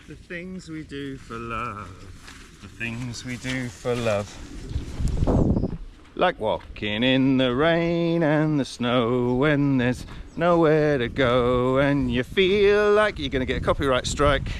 The things we do for love, the things we do for love. Like walking in the rain and the snow when there's nowhere to go and you feel like you're going to get a copyright strike.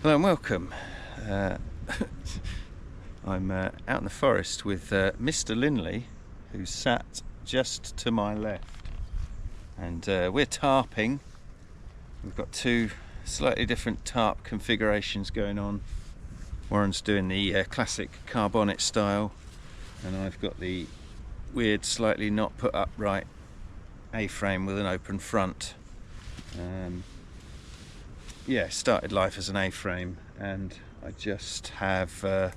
Hello and welcome. I'm out in the forest with Mr. Linley, who's sat just to my left, and we're tarping. We've got two slightly different tarp configurations going on. Warren's doing the classic carbonate style, and I've got the weird, slightly not put upright A-frame with an open front. Yeah, started life as an A-frame, and I just have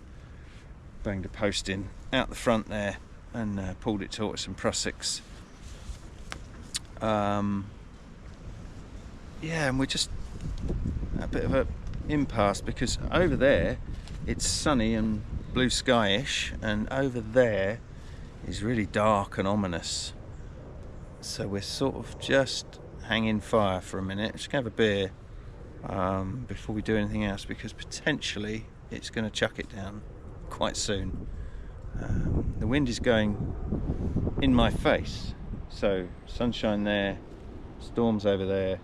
banged a post in out the front there and pulled it taut with some prussics. Yeah, and we're just a bit of a impasse because over there it's sunny and blue sky-ish, and over there is really dark and ominous. So we're sort of just hanging fire for a minute. Just gonna have a beer before we do anything else, because potentially it's going to chuck it down quite soon. The wind is going in my face, so sunshine there, storms over there.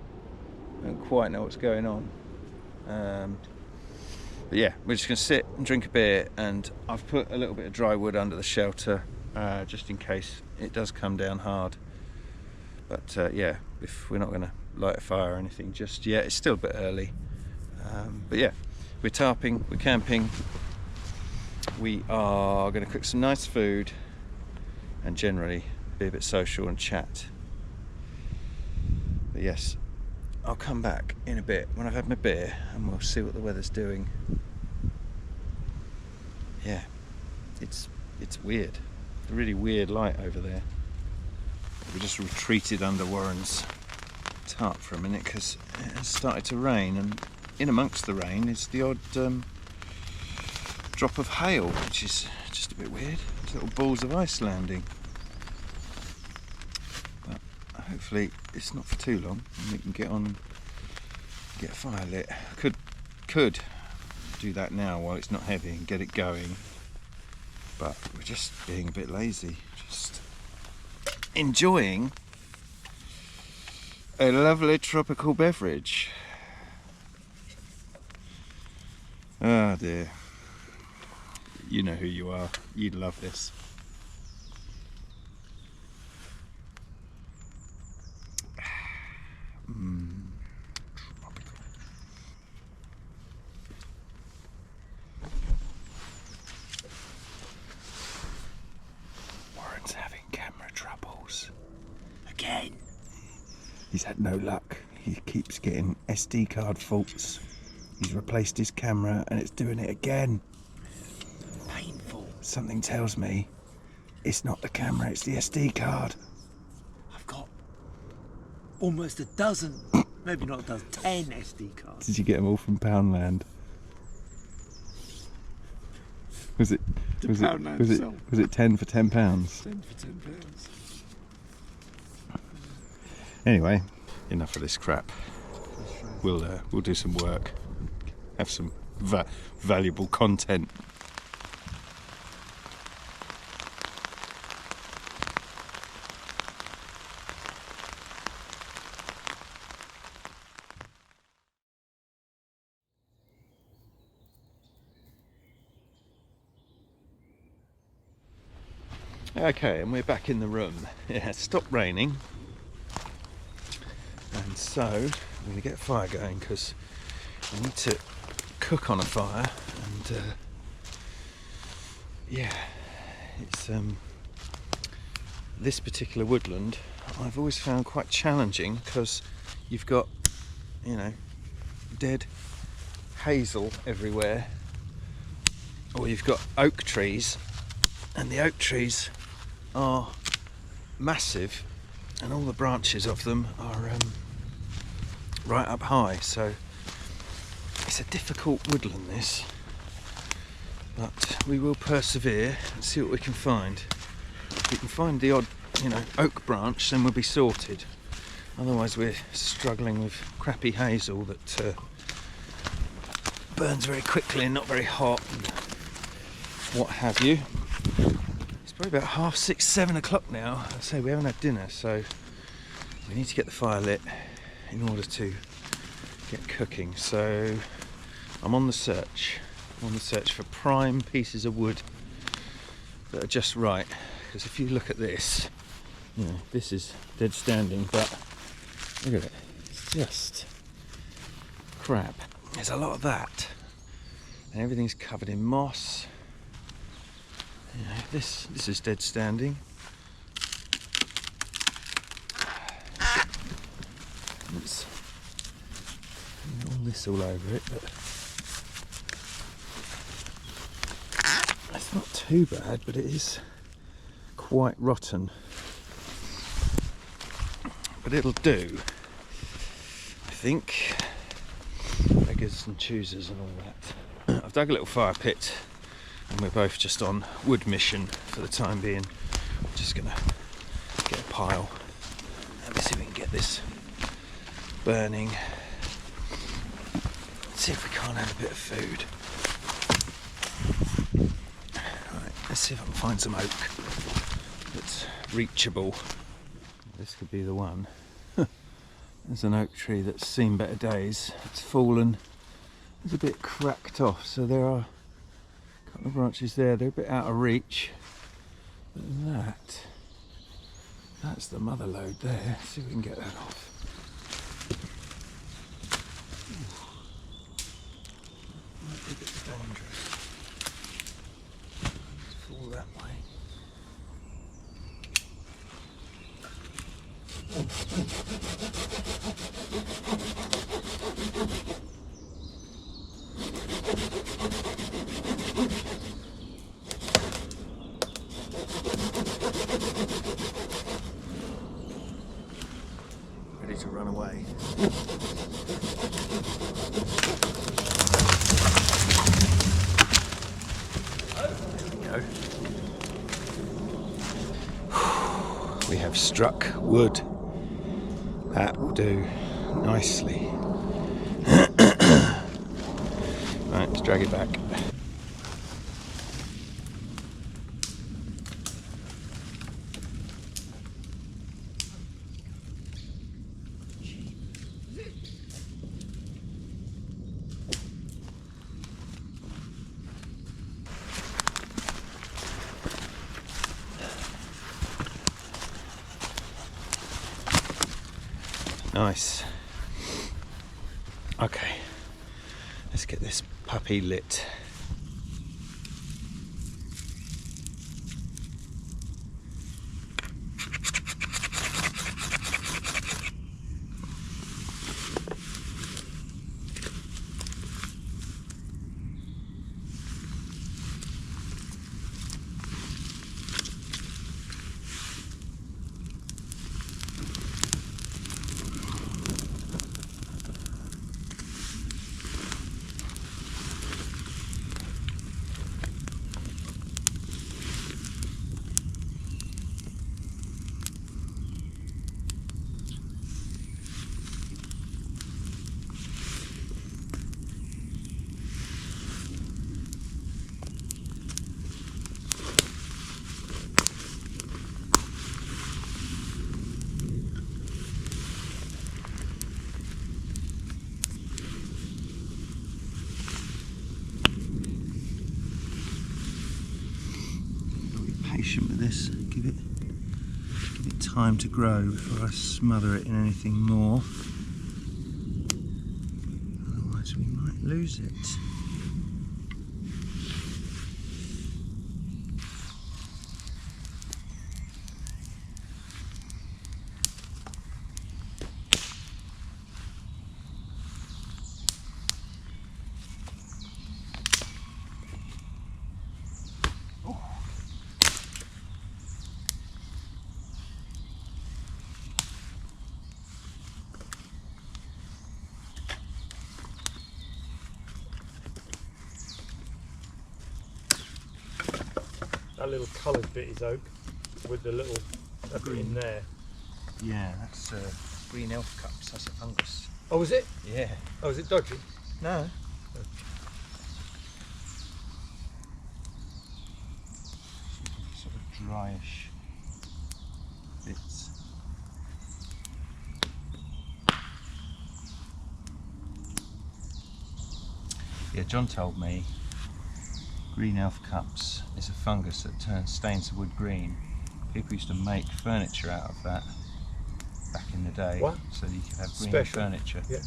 I don't quite know what's going on. But yeah, we're just going to sit and drink a beer, and I've put a little bit of dry wood under the shelter just in case it does come down hard. But yeah, if we're not going to light a fire or anything just yet, it's still a bit early. But yeah, we're tarping, we're camping, we are going to cook some nice food and generally be a bit social and chat. But yes, I'll come back in a bit when I've had my beer and we'll see what the weather's doing. Yeah, it's weird. It's a really weird light over there. We just retreated under Warren's tarp for a minute because it has started to rain, and in amongst the rain is the odd drop of hail, which is just a bit weird. It's little balls of ice landing. But hopefully it's not for too long and we can get on and get a fire lit. I could do that now while it's not heavy and get it going, but we're just being a bit lazy, just enjoying a lovely tropical beverage. Oh dear, you know who you are, you'd love this. Tropical. Warren's having camera troubles again. He's had no luck. He keeps getting SD card faults. He's replaced his camera and it's doing it again. Painful. Something tells me it's not the camera, it's the SD card. I've got almost a dozen, maybe not a dozen, 10 SD cards. Did you get them all from Poundland? Was it 10 for £10? 10 for £10. Anyway, enough of this crap. We'll do some work, have some valuable content. Okay, and we're back in the room. It has stopped raining, and so I'm going to get a fire going because I need to cook on a fire. And yeah, it's this particular woodland I've always found quite challenging because you've got, you know, dead hazel everywhere, or you've got oak trees, and the oak trees are massive and all the branches of them are right up high, so it's a difficult woodland this, but we will persevere and see what we can find. If we can find the odd, you know, oak branch, then we'll be sorted. Otherwise we're struggling with crappy hazel that burns very quickly and not very hot and what have you. It's probably about 6:30, 7 o'clock now. I say we haven't had dinner, so we need to get the fire lit in order to get cooking. So I'm on the search. I'm on the search for prime pieces of wood that are just right. Because if you look at this, you know, this is dead standing, but look at it. It's just crap. There's a lot of that, and everything's covered in moss. You know, this is dead standing. It's all this all over it, but let's It's not too bad, but it is quite rotten. But it'll do, I think. Beggars and choosers and all that. I've dug a little fire pit, and we're both just on wood mission for the time being. I'm just gonna get a pile. Let me see if we can get this burning. Let's see if we can't have a bit of food. Right, let's see if I can find some oak that's reachable. This could be the one. There's an oak tree that's seen better days. It's fallen. It's a bit cracked off, so there are a couple of branches there. They're a bit out of reach. But that's the mother lode there. Let's see if we can get that off. Might be a bit dangerous. Let's fall that way. Ready to run away. There we go. We have struck wood. That will do nicely. Right, let's drag it back. Nice. Okay, let's get this puppy lit. Patient with this, give it time to grow before I smother it in anything more. Otherwise we might lose it. That little coloured bit is oak, with the little bit in there. Yeah, that's green elf cups, that's a fungus. Oh, is it? Yeah. Oh, is it dodgy? No. Sort of dryish bits. Yeah, John told me green elf cups is a fungus that stains the wood green. People used to make furniture out of that back in the day. What? So that you could have green Special. furniture. Yeah.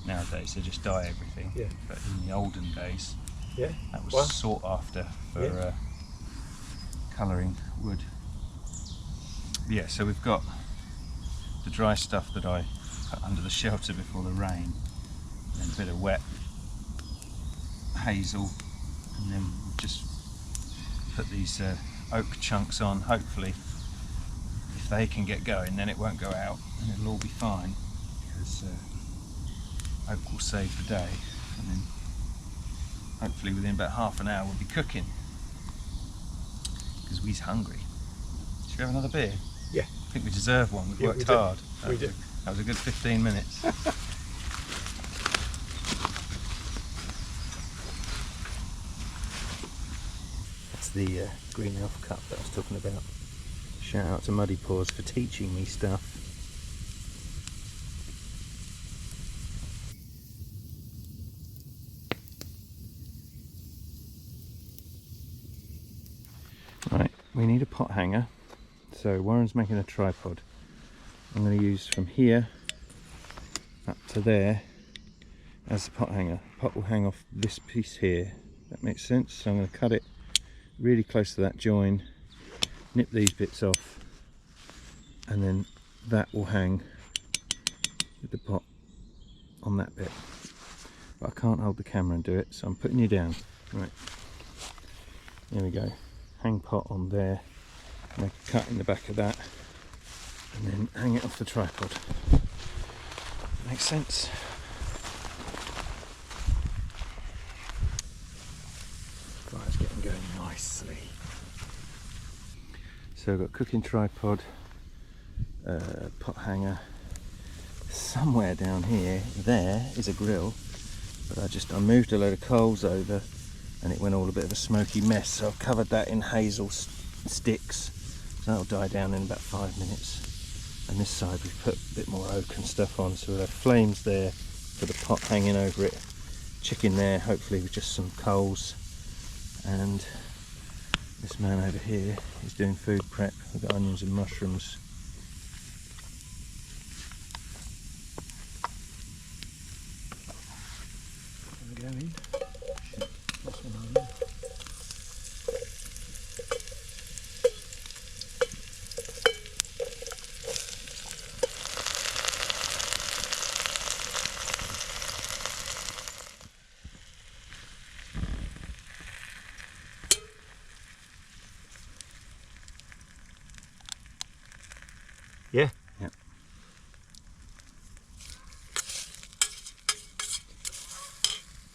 Nowadays they just dye everything. Yeah. But in the olden days, Yeah. that was What? sought after for Yeah. colouring wood. Yeah, so we've got the dry stuff that I put under the shelter before the rain, and then a bit of wet hazel, and then just put these oak chunks on. Hopefully, if they can get going, then it won't go out and it'll all be fine, because oak will save the day, and then hopefully within about half an hour we'll be cooking, because we's hungry. Should we have another beer? Yeah. I think we deserve one. We've worked hard. That was a good 15 minutes. That's the green elf cup that I was talking about. Shout out to Muddy Paws for teaching me stuff. Right, we need a pot hanger. So Warren's making a tripod. I'm going to use from here up to there as the pot hanger. Pot will hang off this piece here. That makes sense. So I'm going to cut it really close to that join, nip these bits off, and then that will hang with the pot on that bit. But I can't hold the camera and do it, so I'm putting you down. Right, there we go. Hang pot on there, make a cut in the back of that, and then hang it off the tripod. Makes sense. Fire's getting going nicely. So I've got cooking tripod, pot hanger. Somewhere down here, there is a grill, but I moved a load of coals over and it went all a bit of a smoky mess, so I've covered that in hazel sticks, so that'll die down in about 5 minutes. And this side we've put a bit more oak and stuff on, so we'll have flames there for the pot hanging over it, chicken there hopefully with just some coals, and this man over here is doing food prep. We've got onions and mushrooms. Going. Shit, lost one over there. Yeah. Yeah.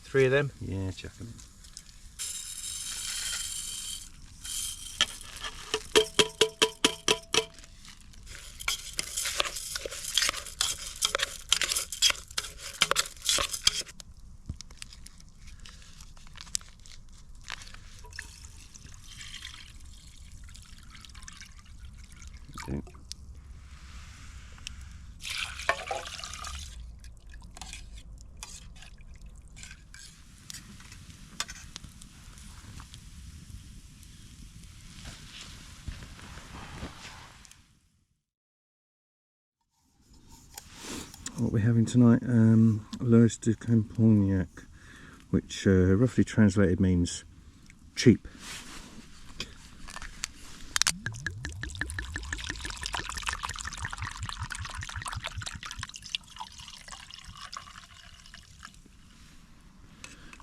Three of them? Yeah, chuck them in. Do. What we're having tonight, Lois de Campagnac, which roughly translated means cheap.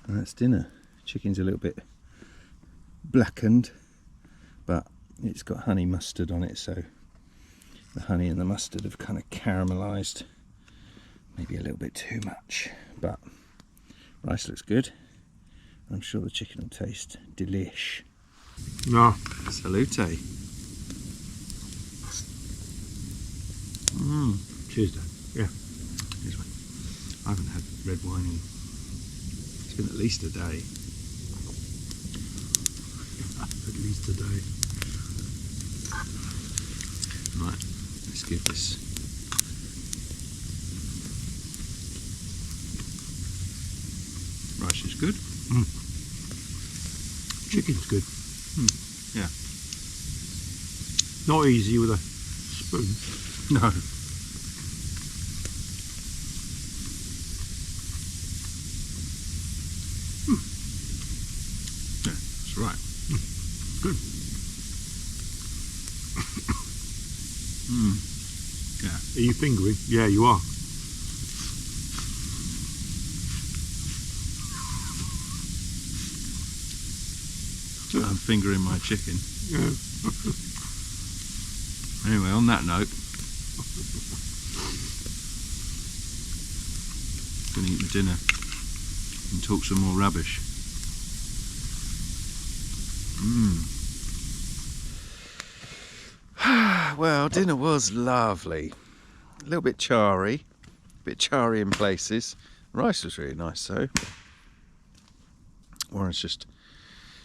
And that's dinner. Chicken's a little bit blackened, but it's got honey mustard on it, so the honey and the mustard have kind of caramelised. Maybe a little bit too much, but rice looks good. I'm sure the chicken will taste delish. No. Salute. Cheers, Dad. Yeah. Here's one. I haven't had red wine in, it's been at least a day. At least a day. Right, let's give this. Rice is good. Chicken's good. Yeah. Not easy with a spoon. No. Yeah, that's right. Good. Yeah. Are you fingering? Yeah, you are. I'm fingering my chicken. Anyway, on that note, gonna eat my dinner and talk some more rubbish. Well, dinner was lovely. A little bit charry in places. Rice was really nice though. Warren's just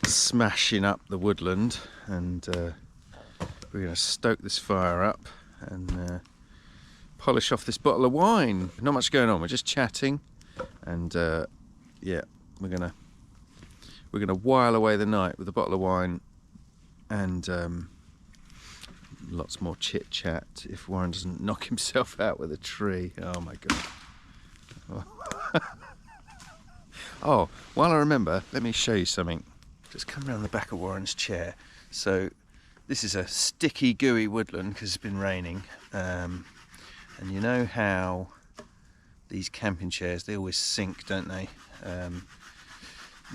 smashing up the woodland, and we're going to stoke this fire up and polish off this bottle of wine. Not much going on, we're just chatting, and yeah, we're gonna while away the night with a bottle of wine and lots more chit chat if Warren doesn't knock himself out with a tree. Oh my god. Oh, while I remember, let me show you something. Just come around the back of Warren's chair. So this is a sticky, gooey woodland because it's been raining. And you know how these camping chairs, they always sink, don't they?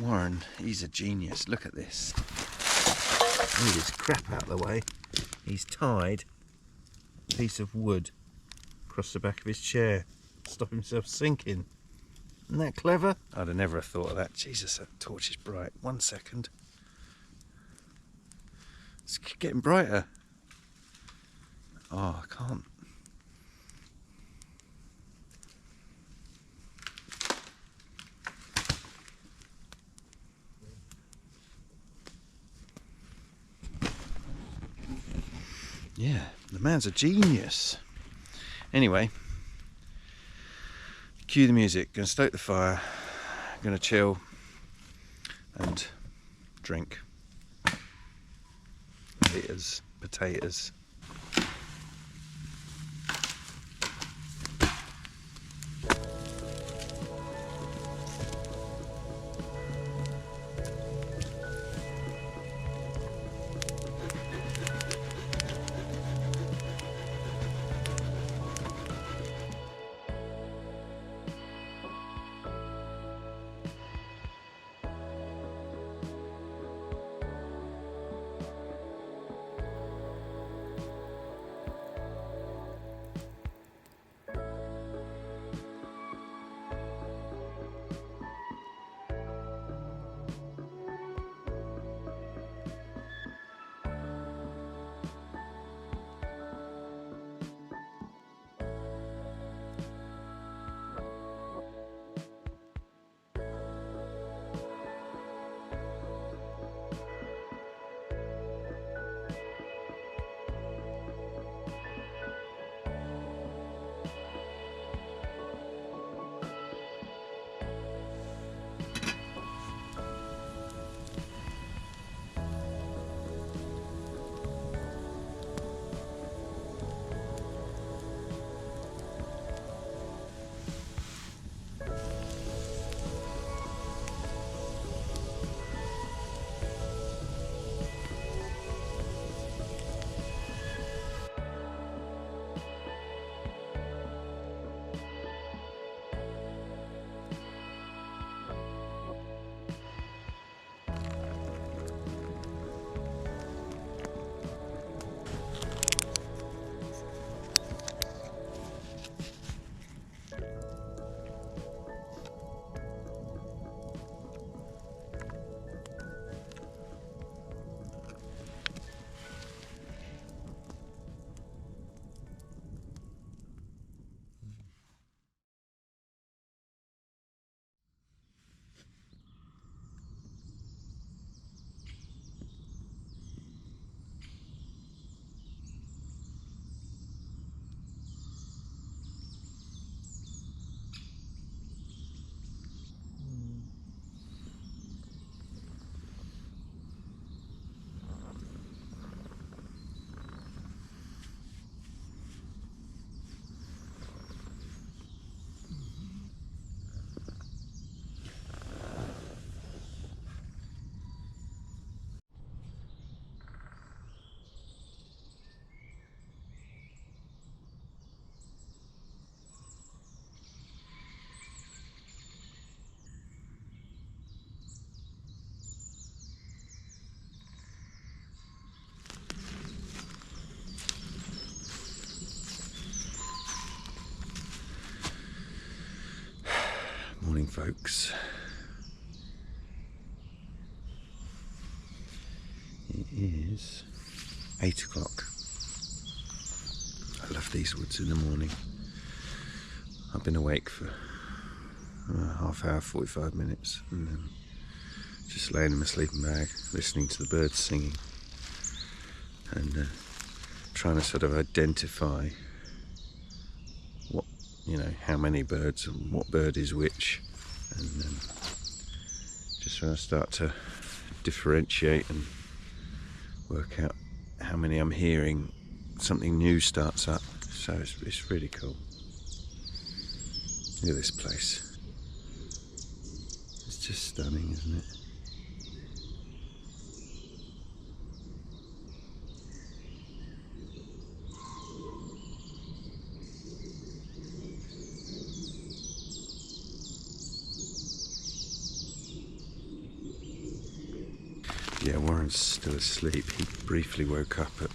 Warren, he's a genius. Look at this. Move his crap out of the way. He's tied a piece of wood across the back of his chair to stop himself sinking. Isn't that clever? I'd have never have thought of that. Jesus, that torch is bright. 1 second. It's getting brighter. Oh, I can't. Yeah, the man's a genius. Anyway, cue the music. Gonna stoke the fire. Gonna chill and drink. Potatoes. folks. It is 8 o'clock. I love these woods in the morning. I've been awake for half hour, 45 minutes, and then just laying in my sleeping bag, listening to the birds singing, and trying to sort of identify what, how many birds and what bird is which, and then just trying to start to differentiate and work out how many I'm hearing. Something new starts up, so it's really cool. Look at this place. It's just stunning, isn't it? Yeah, Warren's still asleep. He briefly woke up at,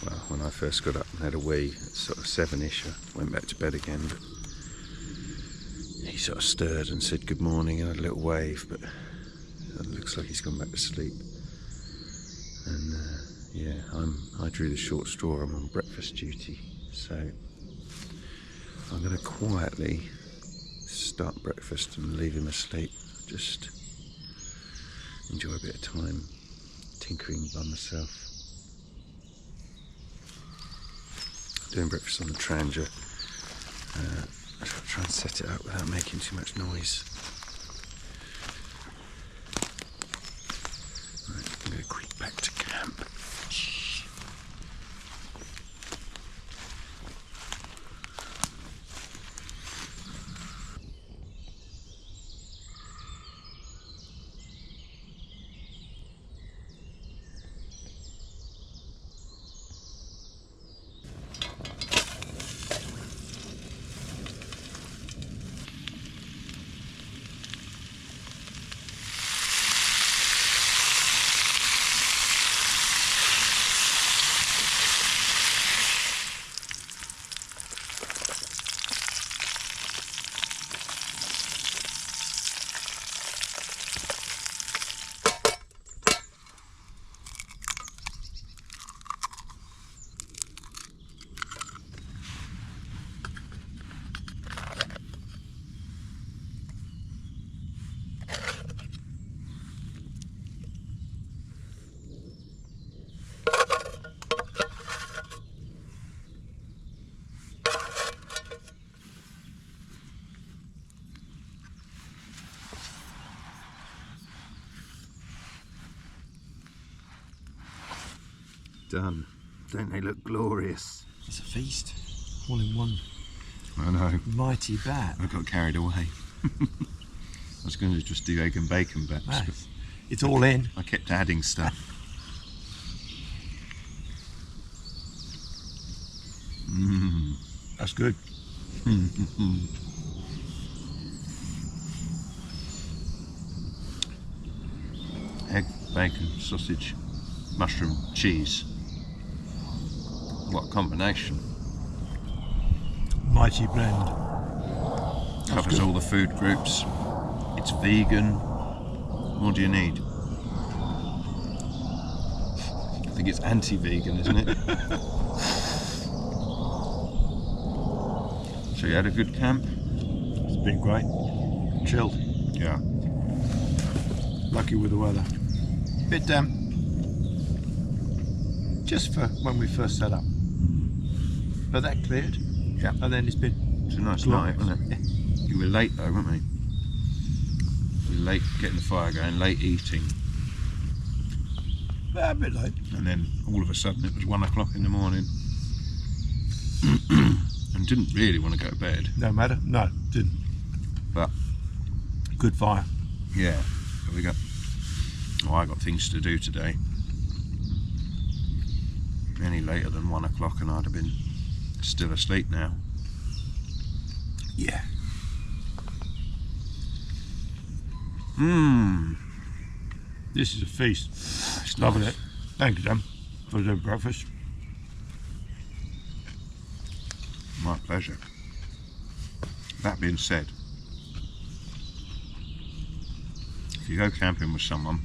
well, when I first got up and had a wee, it's sort of 7ish. I went back to bed again, but he sort of stirred and said good morning and had a little wave, but it looks like he's gone back to sleep. And yeah, I drew the short straw. I'm on breakfast duty, so I'm going to quietly start breakfast and leave him asleep. Just enjoy a bit of time tinkering by myself. Doing breakfast on the Tranger. I'll try and set it up without making too much noise. Right, I'm going to creep back to camp. Done. Don't they look glorious? It's a feast, all in one. I know. Mighty bat. I got carried away. I was going to just do egg and bacon bats. Nice. But It's all in. I kept adding stuff. That's good. Egg, bacon, sausage, mushroom, cheese. What a combination. Mighty blend. Covers all the food groups. It's vegan. What do you need? I think it's anti-vegan, isn't it? So you had a good camp? It's been great. Chilled. Yeah. Lucky with the weather. Bit damp. Just for when we first set up. But that cleared. Yeah. And then it's been... It's a nice night, wasn't it? Yeah. You were late though, weren't we? We were late getting the fire going, late eating. A bit late. And then all of a sudden it was 1 o'clock in the morning. And didn't really want to go to bed. No matter? No, didn't. But good fire. yeah, but I got things to do today. Any later than 1 o'clock and I'd have been still asleep now. Yeah. This is a feast. It's Loving nice. it. Thank you, Dan, for the breakfast. My pleasure. That being said, if you go camping with someone,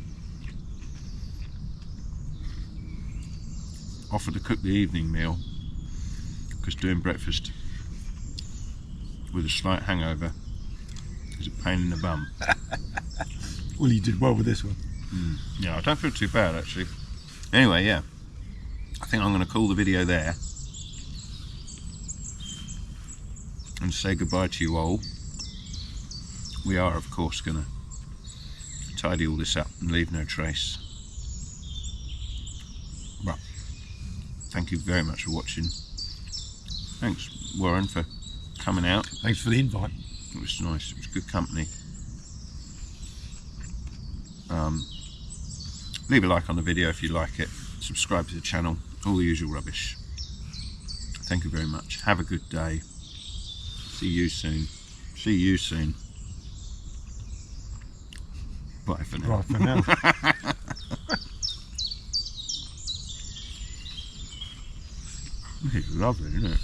offer to cook the evening meal, because doing breakfast with a slight hangover is a pain in the bum. Well, you did well with this one. Yeah, I don't feel too bad actually. Anyway, yeah, I think I'm going to call the video there and say goodbye to you all. We are, of course, going to tidy all this up and leave no trace. Well, thank you very much for watching. Thanks, Warren, for coming out. Thanks for the invite. It was nice. It was good company. Leave a like on the video if you like it. Subscribe to the channel. All the usual rubbish. Thank you very much. Have a good day. See you soon. See you soon. Bye for now. Right for now. It's lovely, isn't it?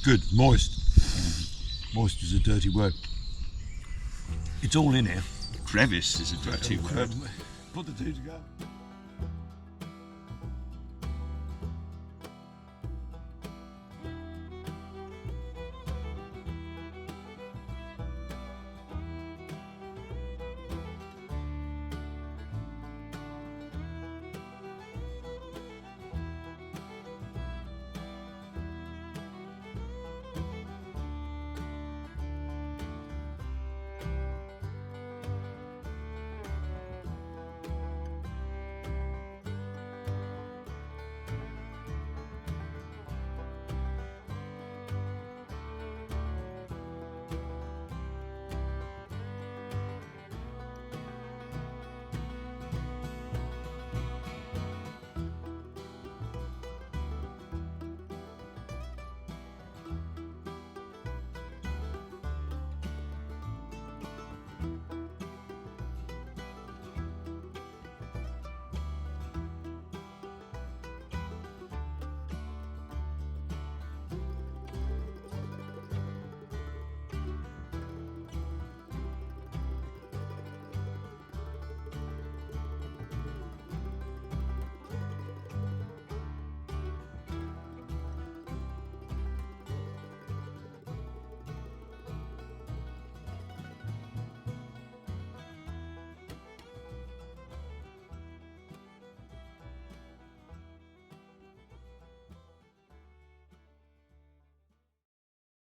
Good, moist. Moist is a dirty word. It's all in here. Crevice is a dirty word. Put the two together.